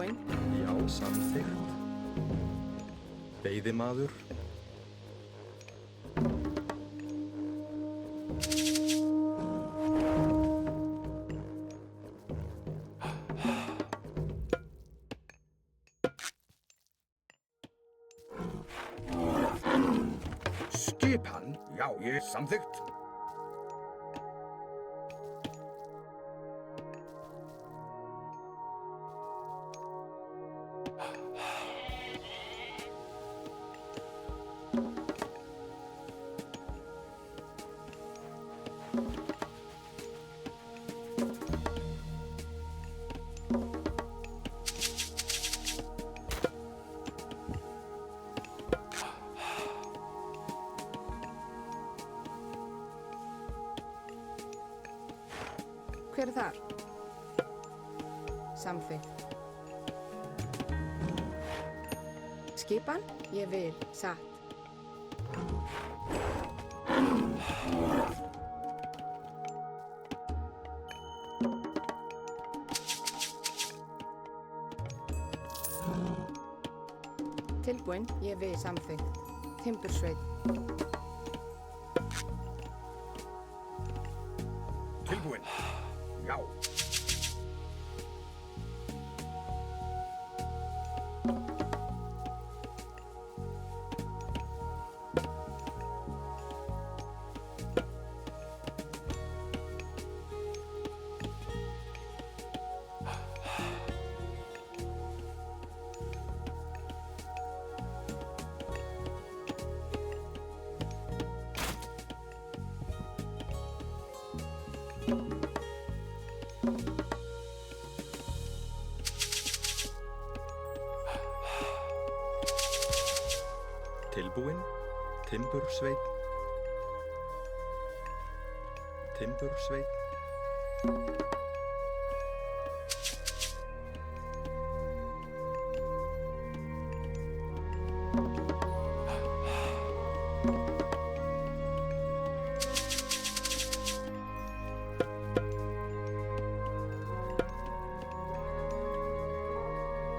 Tilbúin. Já, samþykkt. Veiðimaður. Skipan, já, ég samþykkt. Hver er þar? Samþykkt. Skipan? Ég vil. Satt. Tilbúin. Ég vil. Samþykkt. Timbursveit. Tilbúin. Já. Tilbúin. Timbursveit. Timbursveit.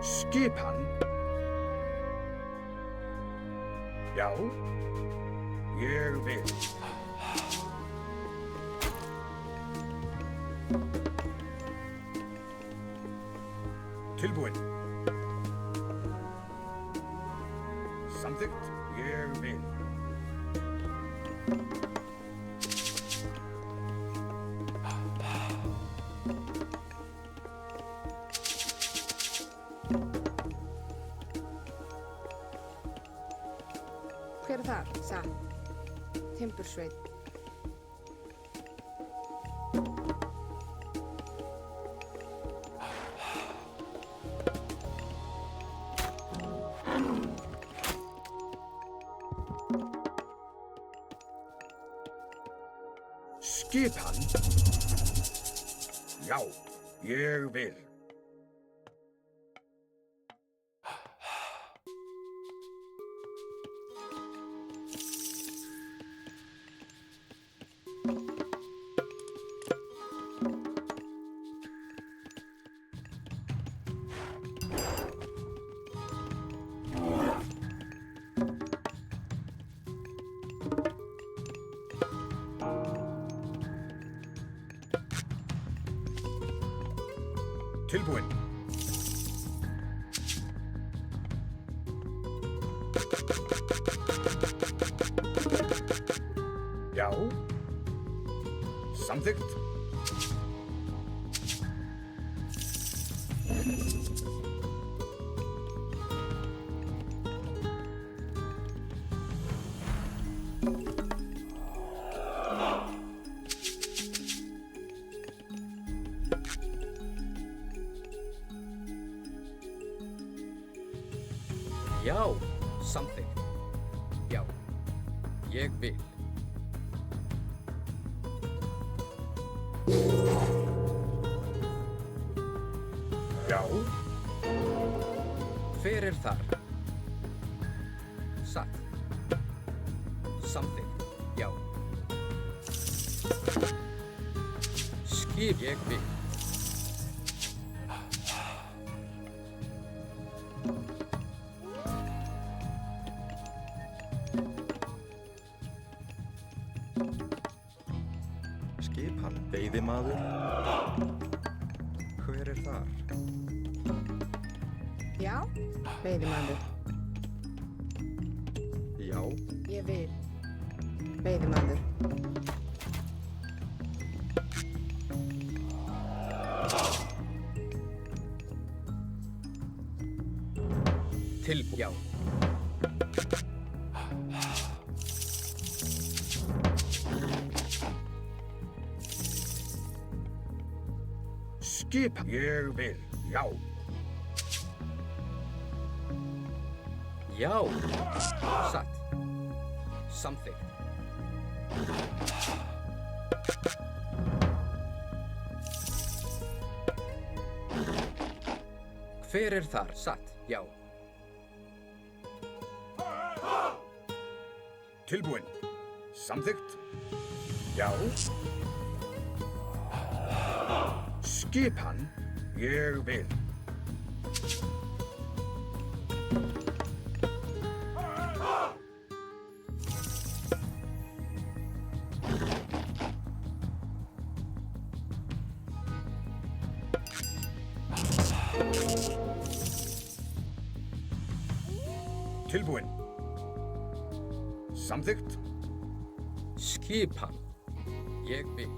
Skipan. Já, ég vil. Tilbúin. Samþykkt, ég vil. Hver er þar? Satt. Timbursveit. Skipan. Já, ég vil. Tilbúin. Já. Samþykkt. Já, samþykkt. Já, ég vil. Já. Hver er þar? Satt. Samþykkt. Já. Skip ég vil. Skipan. Veiðimaður. Hver er þar? Já, veiðimaður. Já. Ég vil. Veiðimaður. Tilbúin. Já. Skipan. Ég vil. Já. Já. Satt. Samþykkt. Hver er þar? Satt. Já. Tilbúin. Samþykkt. Já. Skipan. Ég vil. Tilbúin. Samþykkt. Skipan. Ég vil.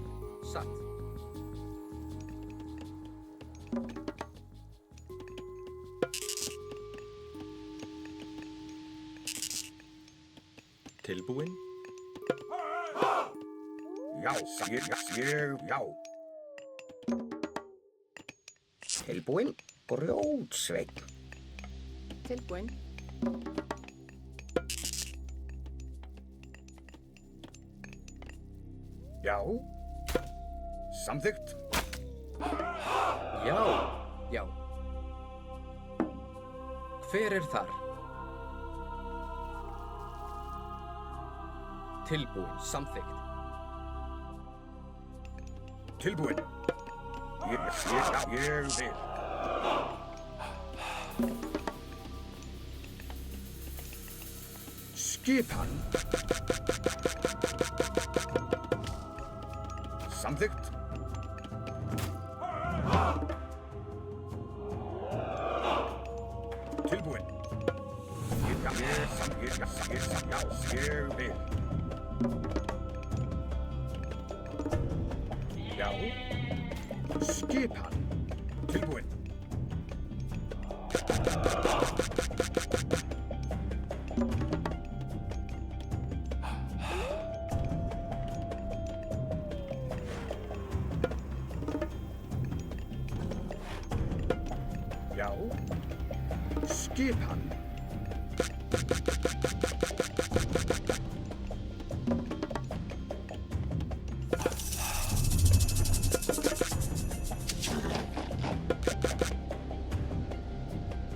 Satt. Tilbúin. Já. Já. Tilbúin. Grjótsveinn. Tilbúin. Já. Samþykkt. Já. Já. Hver er þar? Tilbúin. Samþykkt. Tilbúin. Ég vil. Skipan. Samþykkt. Tilbúin. Ég vil. Já. Skipan. Tilbúin. Já. Skipan.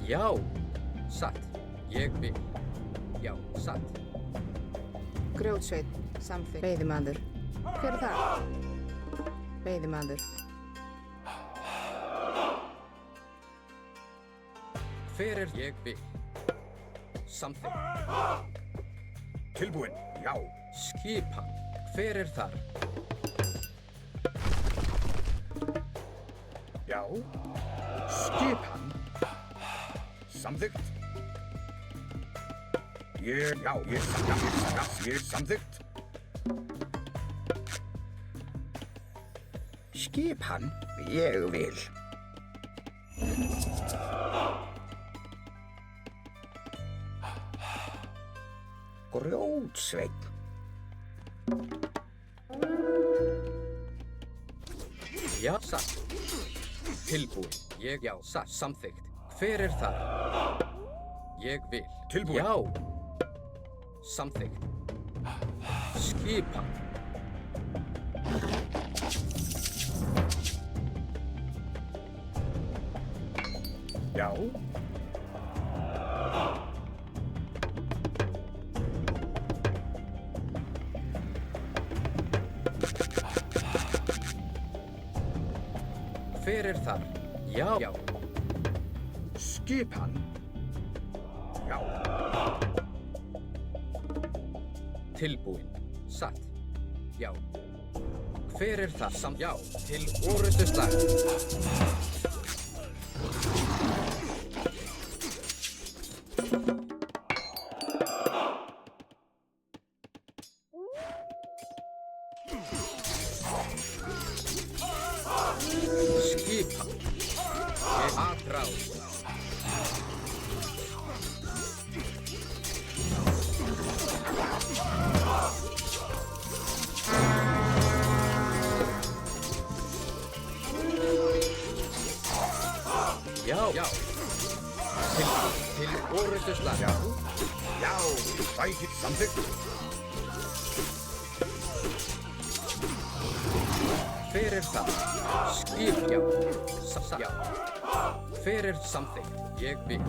Já. Satt. Ég vil. Já. Satt. Grjótsveinn. Samþykkt. Veiðimaður. Hver er það? Veiðimaður. Hver er ég vil? Samþykkt. Tilbúin. Já. Skipan. Hver er þar? Já. Skipan. Samþykkt. Ég samþykkt. Skipan. Ég vil. Grjótsveinn. Já, satt. Tilbúin. Ég, já, satt. Samþykkt. Hver er þar? Ég vil. Tilbúin. Já. Samþykkt. Skipan. Já. Hver er þar? Já. Já. Skipan. Já. Tilbúin. Satt. Já. Hver er það? Já, til orustuslag. Skipan. Ég atráð. Já. Til orustuslag. Já. Já. Sækir. Samþykkt. Hver er það? Skip, já. Já. Hver er samþykkt? Ég vil.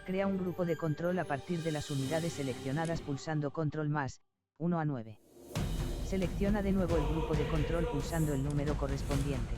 Crea un grupo de control a partir de las unidades seleccionadas pulsando Control más, 1 a 9. Selecciona de nuevo el grupo de control pulsando el número correspondiente.